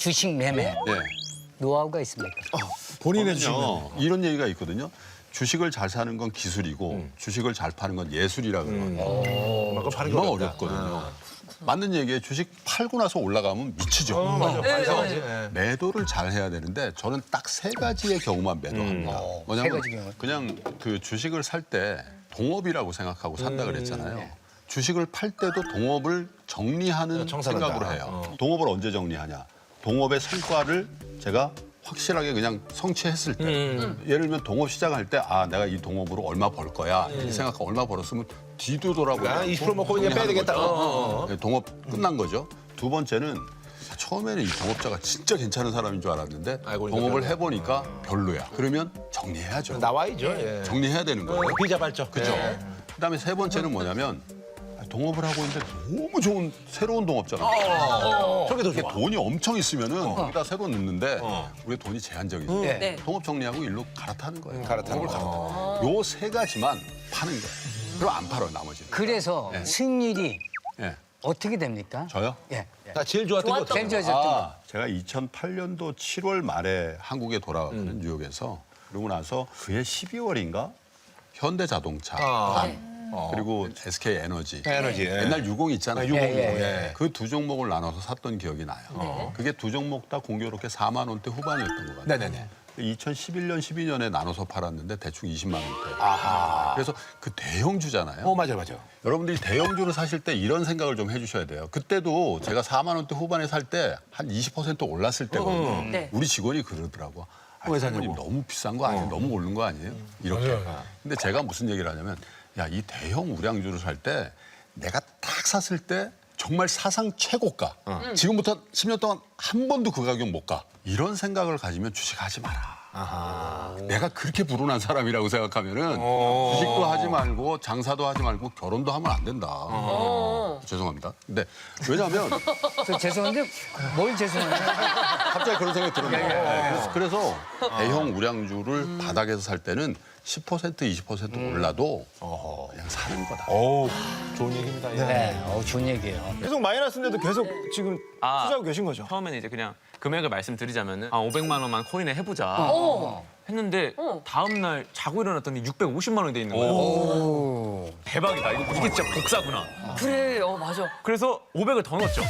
주식 매매 예. 노하우가 있습니까? 본인의 주식. 이런 얘기가 있거든요. 주식을 잘 사는 건 기술이고 주식을 잘 파는 건 예술이라 그러거든요. 정말 어렵거든요. 맞는 얘기예요. 주식 팔고 나서 올라가면 미치죠. 그래서 매도를 잘 해야 되는데 저는 딱 세 가지의 경우만 매도합니다. 뭐냐면 세 가지 경우. 그냥 그 주식을 살 때 동업이라고 생각하고 산다 그랬잖아요. 주식을 팔 때도 동업을 정리하는 생각으로 해요. 동업을 언제 정리하냐? 동업의 성과를 제가 확실하게 그냥 성취했을 때 예를 들면 동업 시작할 때 아 내가 이 동업으로 얼마 벌 거야 이 생각하고 얼마 벌었으면 뒤도 돌아보고 20% 먹고 이제 빼야 되겠다. 네, 동업 끝난 거죠. 두 번째는 처음에는 이 동업자가 진짜 괜찮은 사람인 줄 알았는데 동업을 해보니까 별로야. 그러면 정리해야죠. 나와야죠. 예. 정리해야 되는 거예요. 비자발적. 그죠. 그다음에 세 번째는 뭐냐면 동업을 하고 있는데 너무 좋은 새로운 동업자가 저게 더 이게 좋아. 돈이 엄청 있으면은 거기다 새로 넣는데 우리 돈이 제한적이죠. 네. 동업 정리하고 일로 갈아타는 거예요. 갈아타는 요 세 가지만 파는 거예요. 그럼 안 팔아요, 나머지는. 그래서 승률이 예. 어떻게 됩니까? 저요? 예. 나 제일 좋았던 거 제일 좋아졌던 거. 제가 2008년도 7월 말에 한국에 돌아왔거든요, 뉴욕에서. 그러고 나서 그해 12월인가 현대자동차, 그리고 SK 에너지. 에너지. 예. 옛날 유공 있잖아요. 유공, 예. 그 두 종목을 나눠서 샀던 기억이 나요. 그게 두 종목 다 공교롭게 4만 원대 후반이었던 것 같아요. 네네네. 2011년, 12년에 나눠서 팔았는데 대충 20만 원대. 그래서 그 대형주잖아요. 맞아요. 여러분들이 대형주를 사실 때 이런 생각을 좀 해주셔야 돼요. 그때도 제가 4만 원대 후반에 살 때 한 20% 올랐을 때거든요. 네. 우리 직원이 그러더라고. 왜 사장님 사냐고. 너무 비싼 거 아니에요? 너무 오른 거 아니에요? 이렇게. 근데 제가 무슨 얘기를 하냐면 야, 이 대형 우량주를 살 때 내가 딱 샀을 때 정말 사상 최고가. 지금부터 10년 동안 한 번도 그 가격 못 가. 이런 생각을 가지면 주식하지 마라. 내가 그렇게 불운한 사람이라고 생각하면은 주식도 하지 말고 장사도 하지 말고 결혼도 하면 안 된다. 죄송합니다. 근데 왜냐하면 저 죄송한데 뭘 죄송한데? 갑자기 그런 생각이 들었네요. 그래서 대형 우량주를 바닥에서 살 때는 10% 20% 올라도 그냥 사는 거다. 좋은 얘기입니다. 예. 네, 좋은 얘기예요. 계속 마이너스인데도 계속 지금 투자하고 계신 거죠? 처음에는 이제 그냥 금액을 말씀드리자면은 500만 원만 코인에 해보자 했는데 다음 날 자고 일어났더니 650만 원이 돼 있는 거예요. 대박이다. 이게 진짜 복사구나. 그래, 맞아. 그래서 500을 더 넣었죠.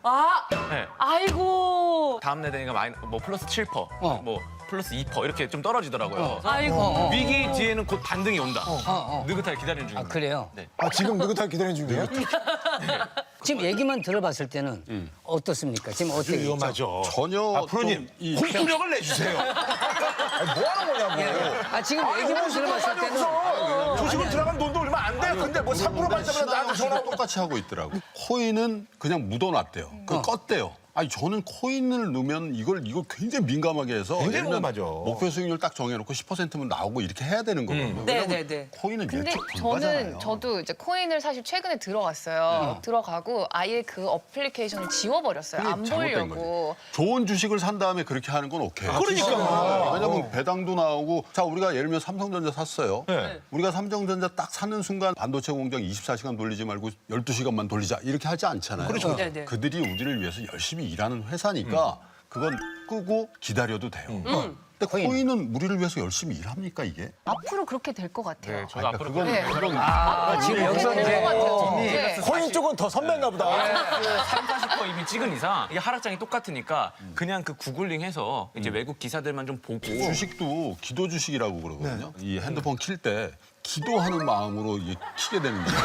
아, 네. 아이고. 다음 날 되니까 뭐 플러스 7%, 뭐 플러스 2% 이렇게 좀 떨어지더라고요. 아이고. 위기 뒤에는 곧 반등이 온다. 느긋하게 기다리는 아, 중입니다. 그래요? 네. 아 지금 느긋하게 기다리는 중이에요? 지금 얘기만 들어봤을 때는 어떻습니까? 지금 어떻게 위험하죠. 전혀 프로님, 좀 이 홍수력을 내주세요. 뭐 하는 거냐고. 아, 지금 얘기만 들어봤을 때는 주식을 들어간 돈도 얼마 안 돼. 근데 뭐 3% 받자마자 나한테 전화하고. 똑같이 하고 있더라고. 코인은 그냥 묻어놨대요. 그 껐대요. 아니 저는 코인을 넣으면 이걸 굉장히 민감하게 해서 굉장히 예를 들면 민감하죠. 목표 수익률 딱 정해놓고 10%면 나오고 이렇게 해야 되는 거거든요. 네, 왜냐면 네, 네. 코인은 근데 예측 불가잖아요. 저도 이제 코인을 사실 최근에 들어갔어요. 들어가고 아예 그 어플리케이션을 지워버렸어요. 그게 안 잘못된 보려고. 거지. 좋은 주식을 산 다음에 그렇게 하는 건 오케이. 그러니까. 왜냐면 배당도 나오고 자 우리가 예를 들면 삼성전자 샀어요. 우리가 삼성전자 딱 사는 순간 반도체 공장 24시간 돌리지 말고 12시간만 돌리자 이렇게 하지 않잖아요. 그렇죠. 네, 네. 그들이 우리를 위해서 열심히 일하는 회사니까 그건 끄고 기다려도 돼요. 근데 코인은 우리를 위해서 열심히 일합니까 이게? 앞으로 그렇게 될 것 같아요. 네, 저도 앞으로 그건 네. 지금 여기서 될 이제 것 같아요. 네. 코인 쪽은 더 선배인가 보다. 30, 40% 이미 찍은 이상 이게 하락장이 똑같으니까 그냥 그 구글링해서 이제 외국 기사들만 좀 보고 주식도 기도 주식이라고 그러거든요. 이 핸드폰 킬 때 기도하는 마음으로 이게 키게 되는 거예요.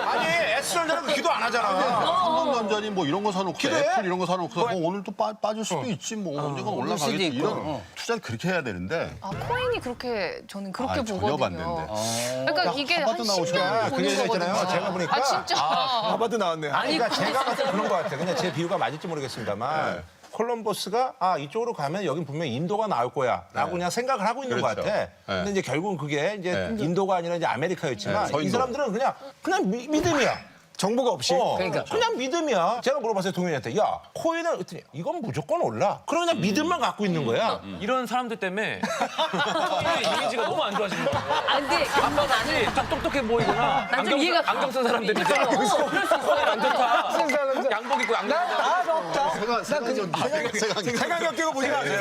아니, S전자는 기도 안 하잖아. 삼성전자니 뭐 이런 거 사놓고 기도해? 애플 이런 거 사놓고 오늘 또 빠질 수도 있지 뭐 언젠가 수도 올라가겠지 있고. 이런 투자를 그렇게 해야 되는데 아, 코인이 그렇게 저는 그렇게 전혀 보거든요. 반대인데. 그러니까 이게 한 하버드 10년 나오시잖아요. 보는 그게 거거든요. 있잖아요. 제가 보니까. 아, 진짜. 하버드 나왔네요. 그러니까 제가 봤을 때 그런 것 같아요. 그냥 제 비유가 맞을지 모르겠습니다만 콜럼버스가 여쪽으로 가면 여긴 분명히 인도가 나올 거야라고 그냥 생각을 하고 있는 그렇죠. 것 같아. 근데 이제 결국은 그게 이제 인도가 아니라 이제 아메리카였지만 서인도. 이 사람들은 그냥 믿음이야. 정보가 없이. 그러니까. 그냥 믿음이야. 제가 물어봤어요, 동현이한테. 야, 코인은 그랬더니 이건 무조건 올라. 그럼 그냥 믿음만 갖고 있는 거야. 이런 사람들 때문에 코인의 이미지가 너무 안 좋아지는 거예요. 아, 근데 아빠같이 좀 똑똑해 보이거나 난좀 이해가 가. 안경 쓴 사람들이 이제 그럴 수 있어. 안 좋다. 양복 입고 안경 생각력 끼고 보지 마세요.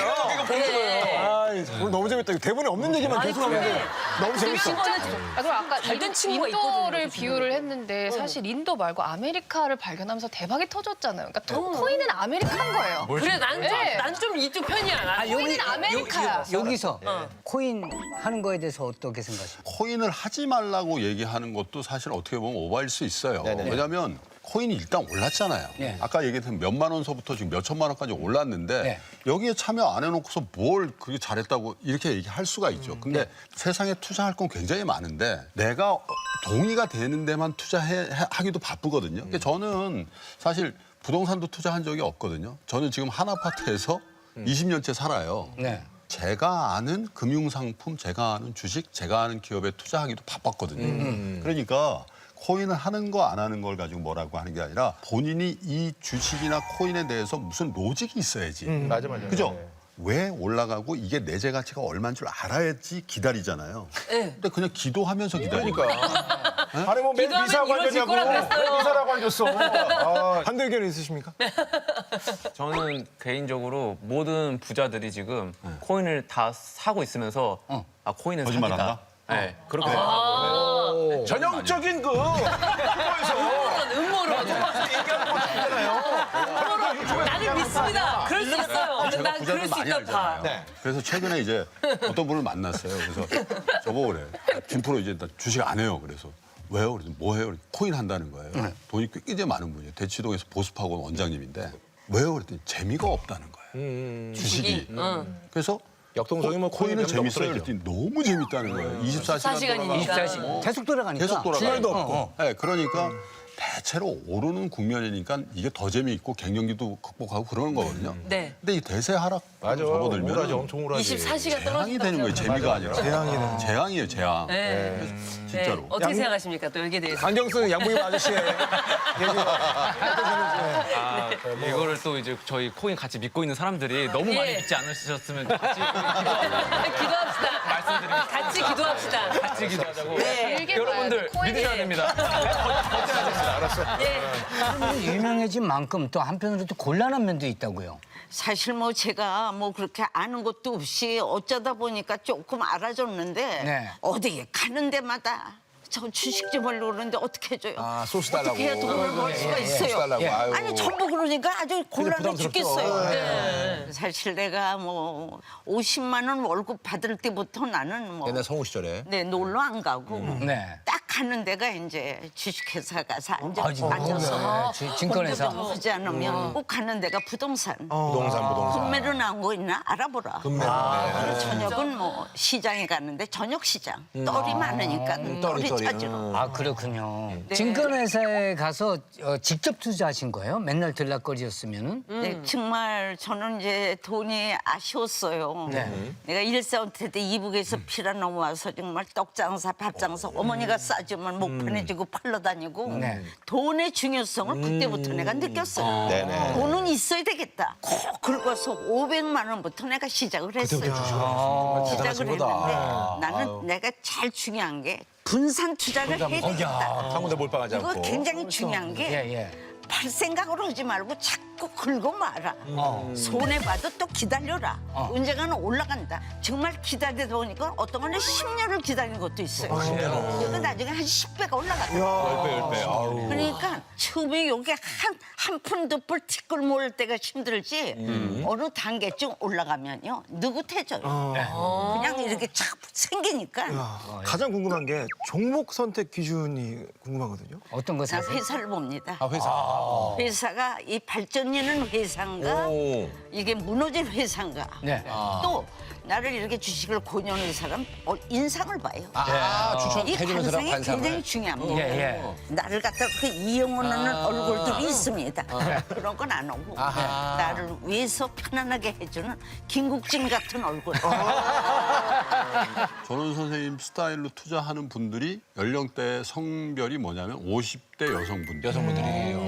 오늘 너무 재밌다. 대본에 없는 얘기만 계속 하는데 너무 재밌어. 친구는 아, 그럼 아까 잘된 친구가 인도를 있거든요, 비유를 했는데 사실 인도 말고 아메리카를 발견하면서 대박이 터졌잖아요. 그러니까 코인은 아메리카인 거예요. 그래 네. 난 좀 이쪽 편이야. 코인은 아메리카야. 여기서 코인 하는 거에 대해서 어떻게 생각하십니까? 코인을 하지 말라고 얘기하는 것도 사실 어떻게 보면 오바일 수 있어요. 왜냐하면 코인이 일단 올랐잖아요. 네. 아까 얘기했던 몇만 원서부터 지금 몇 천만 원까지 올랐는데 네. 여기에 참여 안 해놓고서 뭘 그게 잘했다고 이렇게 얘기할 수가 있죠. 근데 세상에 투자할 건 굉장히 많은데 내가 동의가 되는 데만 투자하기도 바쁘거든요. 그러니까 저는 사실 부동산도 투자한 적이 없거든요. 저는 지금 한 아파트에서 20년째 살아요. 네. 제가 아는 금융상품, 제가 아는 주식, 제가 아는 기업에 투자하기도 바빴거든요. 그러니까 코인을 하는 거 안 하는 걸 가지고 뭐라고 하는 게 아니라 본인이 이 주식이나 코인에 대해서 무슨 로직이 있어야지. 맞아. 그죠? 왜 올라가고 이게 내재 가치가 얼마인 줄 알아야지 기다리잖아요. 근데 그냥 기도하면서 기다리니까. 아니 뭐 매일 기도하면 미사하고 이루어질 앉았냐고. 거라 그랬어요. 왜 미사라고 앉았어. 아, 반대 의견 있으십니까? 저는 개인적으로 모든 부자들이 지금 코인을 다 사고 있으면서 아 코인은 거짓말한다? 사기다. 네, 그렇게 전형적인 그 음모론. 나는 믿습니다. 그럴 수 있어요. 난 그럴 부자들 수 많이 있다 알잖아요. 봐. 네. 그래서 최근에 이제 어떤 분을 만났어요. 그래서 저보고 그래. 김프로 이제 나 주식 안 해요. 그래서 왜요? 그래서 뭐 해요? 그래서 코인 한다는 거예요. 돈이 꽤 많은 분이에요. 대치동에서 보습학원 원장님인데 왜요? 그랬더니 재미가 없다는 거예요. 주식이. 그래서 역동성이 뭐 코인은 코인이 재밌어요. 그랬더니 너무 재밌다는 거예요. 24시간 24시간이니까. 24시 계속 돌아가니까. 계속 돌아가요. 중간도 없고. 네, 그러니까 대체로 오르는 국면이니까 이게 더 재미있고 갱년기도 극복하고 그러는 거거든요. 네. 근데 이 대세 하락 맞아. 접어들면 우울하지, 엄청 우울하지. 24시간 재앙이 되는 거예요. 재미가 아니라. 재앙이에요, 재앙. 네. 진짜로. 어떻게 생각하십니까? 또 여기에 대해서. 안경 쓰는 양복입 아저씨의 얘기. 이거를 또 이제 저희 코인 같이 믿고 있는 사람들이 너무 많이 예. 믿지 않으셨으면 같이 기도합시다. 말씀드리겠습니다. 같이 기도합시다. 같이 기도하자고. 네. 길게 여러분들 봐야 돼. 믿으셔야 됩니다. 예. 유명해진 만큼 또 한편으로 또 곤란한 면도 있다고요. 사실 뭐 제가 뭐 그렇게 아는 것도 없이 어쩌다 보니까 조금 알아줬는데 네. 어디에 가는 데마다 저 주식 좀 하려고 그러는데 어떻게 해줘요? 아, 소스 달라고. 어떻게 해야 돈을 벌 수가 있어요? 달라고. 아유. 아니 전부 그러니까 아주 곤란해 부담스럽죠. 죽겠어요. 네. 사실 내가 뭐 50만 원 월급 받을 때부터 나는 뭐 옛날 성우 시절에. 네, 놀러 안 가고 네. 딱 가는 데가 이제 주식회사 가서 앉아서 네, 증권회사. 공부 하지 않으면 꼭 가는 데가 부동산. 부동산. 금매로 나온 거 있나 알아보라. 그리고 저녁은 뭐 시장에 가는데 저녁 시장 떨이 많으니까 떨이 찾으러. 아 그렇군요. 네. 증권회사에 가서 직접 투자하신 거예요? 맨날 들락거리였으면은? 네, 정말 저는 이제 돈이 아쉬웠어요. 내가 일사원태 때 이북에서 피라 넘어와서 정말 떡장사, 밥장사 어머니가 싸주면 목판에 지고 팔러 다니고 네. 돈의 중요성을 그때부터 내가 느꼈어요. 네네. 돈은 있어야 되겠다. 콕 긁어서 500만 원부터 내가 시작을 했어요. 시작을 했는데 나는 내가 제일 중요한 게 분산 투자를 해야 되겠다. 상무대 몰빵하지 이거 않고. 굉장히 중요한 게 예, 예. 팔 생각으로 하지 말고 자꾸 긁어 마라. 손해봐도 또 기다려라. 언젠가는 올라간다. 정말 기다리다 보니까 어떤 거는 10년을 기다리는 것도 있어요. 그러니까 나중에 한 10배가 올라갔다. 10배. 아우. 그러니까 처음에 요게 한 푼 두 푼 티끌 모을 때가 힘들지 어느 단계쯤 올라가면요 느긋해져요. 그냥 이렇게 착 생기니까 가장 궁금한 게 종목 선택 기준이 궁금하거든요. 어떤 거 나 사세요? 회사를 봅니다. 아, 회사. 회사가 이 발전되는 회사인가 이게 무너진 회사인가 네. 또 나를 이렇게 주식을 권유하는 사람 인상을 봐요. 아, 이 추천해주는 사람 관상이 관상을. 굉장히 중요합니다. 예, 예. 나를 갖다 그 이용하는 얼굴들이 있습니다. 그런 건 안 오고 나를 위해서 편안하게 해주는 김국진 같은 얼굴. 전원 선생님 스타일로 투자하는 분들이 연령대 성별이 뭐냐면 50대 여성분들. 여성분들이.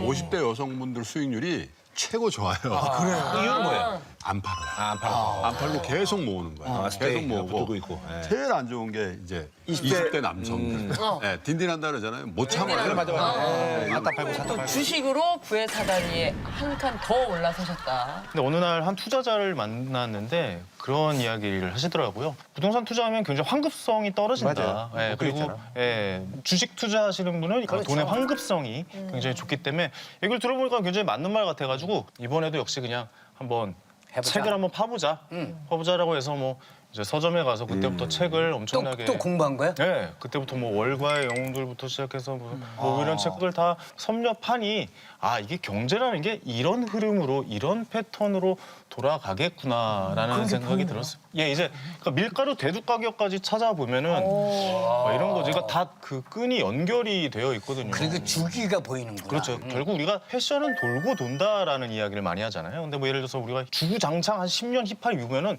50대 여성분들 수익률이 최고 좋아요. 이유는 뭐예요? 안 팔아요. 안 팔아. 안 팔고 계속 모으는 거예요. 계속 모으고. 붙고 있고. 예. 제일 안 좋은 게 이제 20대 남성들. 네, 딘딘한다 그러잖아요. 못 참아요. 맞아. 아따 팔고 사따 또 팔고. 주식으로 부의 사다리에 한 칸 더 올라서셨다. 근데 어느 날 한 투자자를 만났는데 그런 이야기를 하시더라고요. 부동산 투자하면 굉장히 환급성이 떨어진다. 맞아요. 예, 그거 그리고 있잖아. 예, 주식 투자하시는 분은 돈의 환급성이 굉장히 좋기 때문에 얘기를 들어보니까 굉장히 맞는 말 같아가지고 이번에도 역시 그냥 한번 책을 한번 파보자. 파보자라고 해서 뭐 이제 서점에 가서 그때부터 책을 엄청나게 또 공부한 거야? 네, 그때부터 뭐 월과의 영웅들부터 시작해서 뭐 이런 책들 다 섭렵하니 아 이게 경제라는 게 이런 흐름으로 이런 패턴으로 돌아가겠구나라는 생각이 들었어요. 예, 이제 그러니까 밀가루 대두 가격까지 찾아보면은 이런 거지. 그러니까 다 그 끈이 연결이 되어 있거든요. 그리고 주기가 보이는구나. 그렇죠. 결국 우리가 패션은 돌고 돈다라는 이야기를 많이 하잖아요. 근데 뭐 예를 들어서 우리가 주구장창 한 10년 힙합 이후면은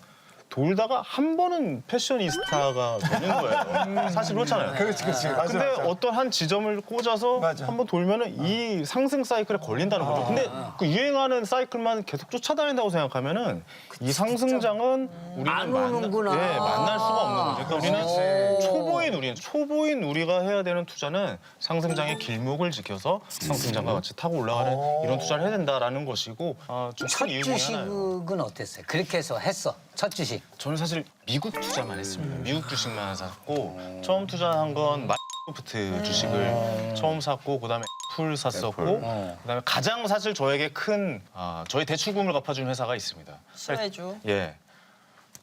돌다가 한 번은 패셔니스타가 되는 거예요. 사실 그렇잖아요. 그렇지. 맞아, 근데 맞아. 어떤 한 지점을 꽂아서 맞아. 한 번 돌면은 이 상승 사이클에 걸린다는 거죠. 근데 그 유행하는 사이클만 계속 쫓아다닌다고 생각하면은 이 상승장은 우리는 안 오는구나. 만날 수가 없는 거죠. 그러니까 우리는 초보인 우리가 해야 되는 투자는 상승장의 길목을 지켜서 상승장과 같이 타고 올라가는 이런 투자를 해야 된다라는 것이고 좀 첫 큰 이유 중에 하나예요. 주식은 어땠어요? 그렇게 해서 했어. 첫 주식. 저는 사실 미국 투자만 했습니다. 미국 주식만 샀고 처음 투자한 건 마이크로소프트 주식을 처음 샀고 그다음에 애플 샀었고 그다음에 가장 사실 저에게 큰 저희 대출금을 갚아준 회사가 있습니다. 신해주. 예.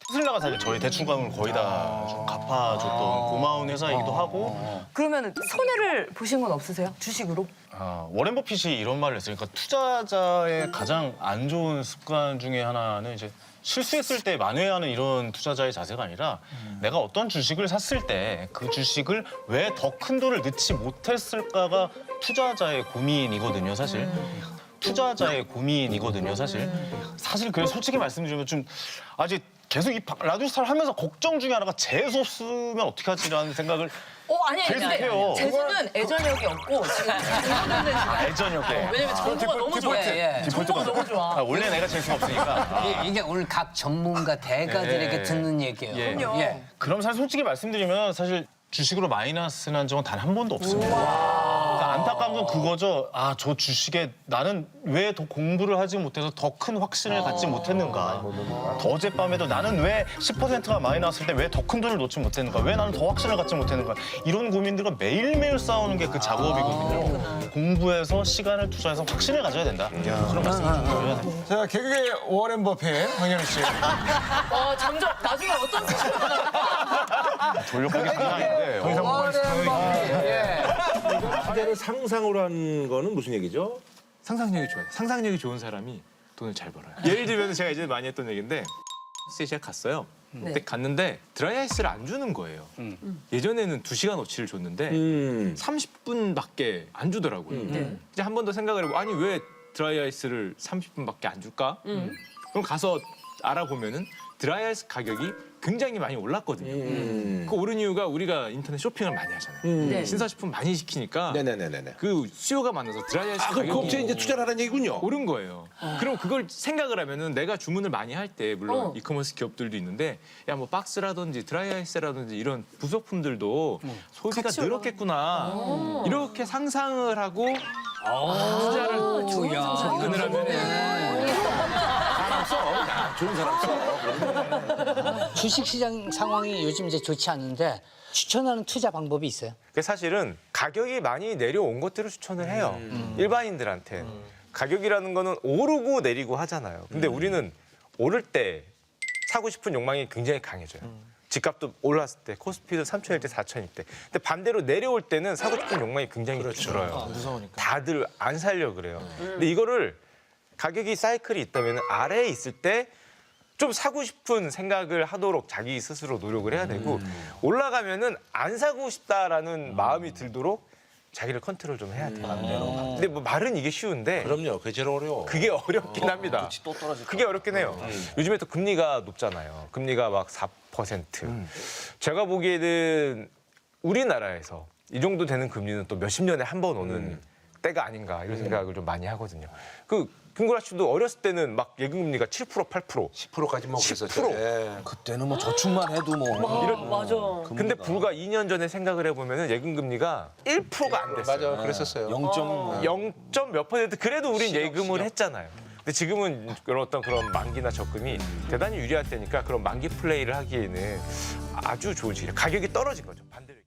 테슬라가 사실 저희 대출금을 거의 다 좀 갚아줬던 고마운 회사이기도 하고 그러면 손해를 보신 건 없으세요? 주식으로? 워렌 버핏이 이런 말을 했어요. 그러니까 투자자의 가장 안 좋은 습관 중에 하나는 이제 실수했을 때 만회하는 이런 투자자의 자세가 아니라 내가 어떤 주식을 샀을 때 그 주식을 왜 더 큰 돈을 넣지 못했을까가 투자자의 고민이거든요, 사실. 투자자의 고민이거든요, 사실. 사실 그래서 솔직히 말씀드리면 좀 아직 계속 이 라디오스타를 하면서 걱정 중에 하나가 재수 없으면 어떻게 하지라는 생각을 아니. 계속해요. 재수는 애전력이 없고 지금 애전역에. 왜냐면 정보가 너무 좋아. 정보가 너무 좋아. 원래 내가 재수가 없으니까. 이게 오늘 각 전문가 대가들에게 예. 듣는 얘기예요. 예. 예. 그럼 사실 솔직히 말씀드리면 사실 주식으로 마이너스 난 적은 단 한 번도 없습니다. 그러니까 안타까운 건 그거죠. 저 주식에 나는 왜 더 공부를 하지 못해서 더 큰 확신을 갖지 못했는가. 더 어젯밤에도 나는 왜 10%가 마이너스일 때 왜 더 큰 돈을 놓지 못했는가. 왜 나는 더 확신을 갖지 못했는가. 이런 고민들과 매일매일 싸우는 게 그 작업이거든요. 공부해서 시간을 투자해서 확신을 가져야 된다. 그런 말씀을 좀 드려야 됩니다. 자, 개그계 워렌 버핏 황현희 씨. 점점 나중에 어떤 수식을 돌려보기 상황인데. 더 이상 뭐가 있어요? 예. 투자를 상상으로 한 거는 무슨 얘기죠? 상상력이 좋아요. 상상력이 좋은 사람이 돈을 잘 벌어요. 예를 들면 제가 이제 많이 했던 얘기인데 제가 갔어요. 근데 갔는데 드라이아이스를 안 주는 거예요. 예전에는 2시간어치를 줬는데 30분밖에 안 주더라고요. 이제 한 번 더 생각을 해보고 아니 왜 드라이아이스를 30분밖에 안 줄까? 그럼 가서 알아보면은 드라이아이스 가격이 굉장히 많이 올랐거든요. 그 오른 이유가 우리가 인터넷 쇼핑을 많이 하잖아요. 신사식품 많이 시키니까 네네네네. 그 수요가 많아서 드라이아이스 그럼 그 업체에 가격이 이제 투자를 하라는 얘기군요. 오른 거예요. 그럼 그걸 생각을 하면은 내가 주문을 많이 할 때 물론 이커머스 기업들도 있는데 야 뭐 박스라든지 드라이아이스라든지 이런 부속품들도 소비가 늘었겠구나 이렇게 상상을 하고 투자를 접근을 하면은 좋은 사람 써. 주식시장 상황이 요즘 이제 좋지 않은데 추천하는 투자 방법이 있어요? 사실은 가격이 많이 내려온 것들을 추천을 해요. 일반인들한테. 가격이라는 거는 오르고 내리고 하잖아요. 근데 우리는 오를 때 사고 싶은 욕망이 굉장히 강해져요. 집값도 올랐을 때, 코스피도 3천일 때, 4천일 때. 근데 반대로 내려올 때는 사고 싶은 욕망이 굉장히 줄어요. 무서우니까. 다들 안 살려고 그래요. 근데 이거를 가격이 사이클이 있다면 아래에 있을 때 좀 사고 싶은 생각을 하도록 자기 스스로 노력을 해야 되고 올라가면은 안 사고 싶다라는 마음이 들도록 자기를 컨트롤 좀 해야 돼요. 근데 뭐 말은 이게 쉬운데 그럼요. 그게 제일 어려워. 그게 어렵긴 합니다. 또 떨어질 그게 어렵긴 해요. 요즘에 또 금리가 높잖아요. 금리가 막 4%. 제가 보기에는 우리나라에서 이 정도 되는 금리는 또 몇십 년에 한 번 오는 때가 아닌가 이런 생각을 좀 많이 하거든요. 김구라 씨도 어렸을 때는 막 예금금리가 7%, 8%. 10%까지 뭐 그랬었죠. 10%. 예. 그때는 뭐 저축만 해도 뭐. 맞아. 근데 불과 2년 전에 생각을 해보면 예금금리가 1%가 안 됐어요. 맞아, 그랬었어요. 0점 몇 %. 그래도 우린 예금을 했잖아요. 근데 지금은 그런 어떤 그런 만기나 적금이 대단히 유리할 때니까 그런 만기 플레이를 하기에는 아주 좋은 시기예요. 가격이 떨어진 거죠. 반대로.